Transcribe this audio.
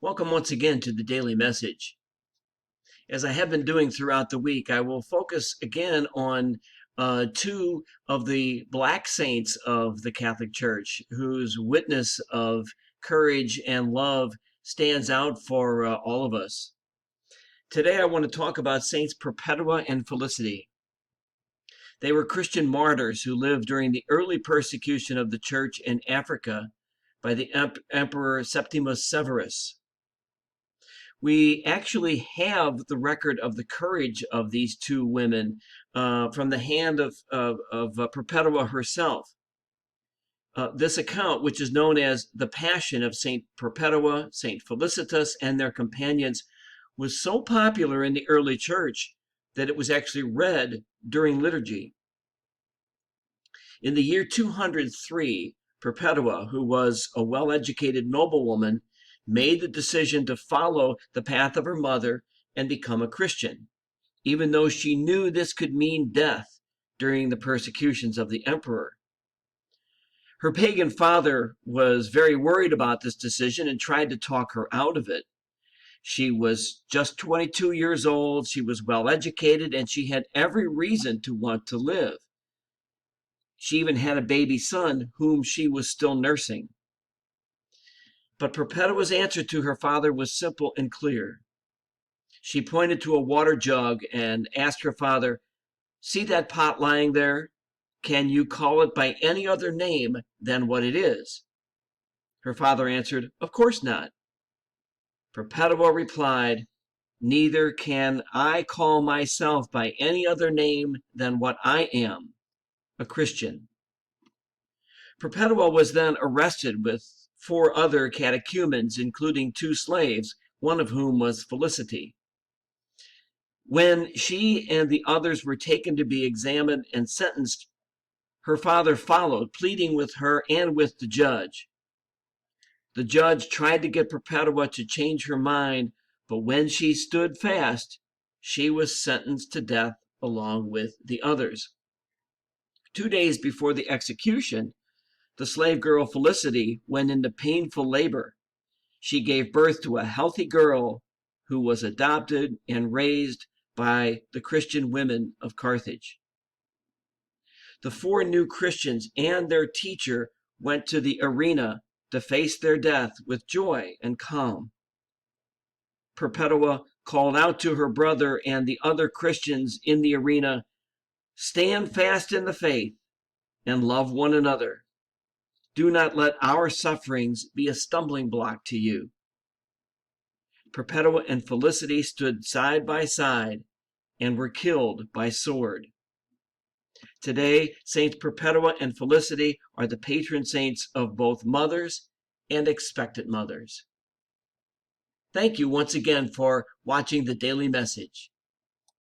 Welcome once again to the Daily Message. As I have been doing throughout the week, I will focus again on two of the Black saints of the Catholic Church whose witness of courage and love stands out for all of us. Today I want to talk about Saints Perpetua and Felicity. They were Christian martyrs who lived during the early persecution of the church in Africa by the Emperor Septimus Severus. We actually have the record of the courage of these two women from the hand of Perpetua herself. This account, which is known as the Passion of Saint Perpetua, Saint Felicitas, and their companions, was so popular in the early church that it was actually read during liturgy. In the year 203, Perpetua, who was a well-educated noblewoman, made the decision to follow the path of her mother and become a Christian, even though she knew this could mean death during the persecutions of the emperor. Her pagan father was very worried about this decision and tried to talk her out of it. She was just 22 years old, she was well educated, and she had every reason to want to live. She even had a baby son whom she was still nursing. But Perpetua's answer to her father was simple and clear. She pointed to a water jug and asked her father, "See that pot lying there? Can you call it by any other name than what it is?" Her father answered, "Of course not." Perpetua replied, "Neither can I call myself by any other name than what I am, a Christian." Perpetua was then arrested with 4 other catechumens, including 2 slaves, one of whom was Felicity. When she and the others were taken to be examined and sentenced, her father followed, pleading with her and with the judge. The judge tried to get Perpetua to change her mind, but when she stood fast, she was sentenced to death along with the others. 2 days before the execution, the slave girl Felicity went into painful labor. She gave birth to a healthy girl who was adopted and raised by the Christian women of Carthage. The 4 new Christians and their teacher went to the arena to face their death with joy and calm. Perpetua called out to her brother and the other Christians in the arena, "Stand fast in the faith and love one another. Do not let our sufferings be a stumbling block to you." Perpetua and Felicity stood side by side and were killed by sword. Today, Saints Perpetua and Felicity are the patron saints of both mothers and expectant mothers. Thank you once again for watching the Daily Message.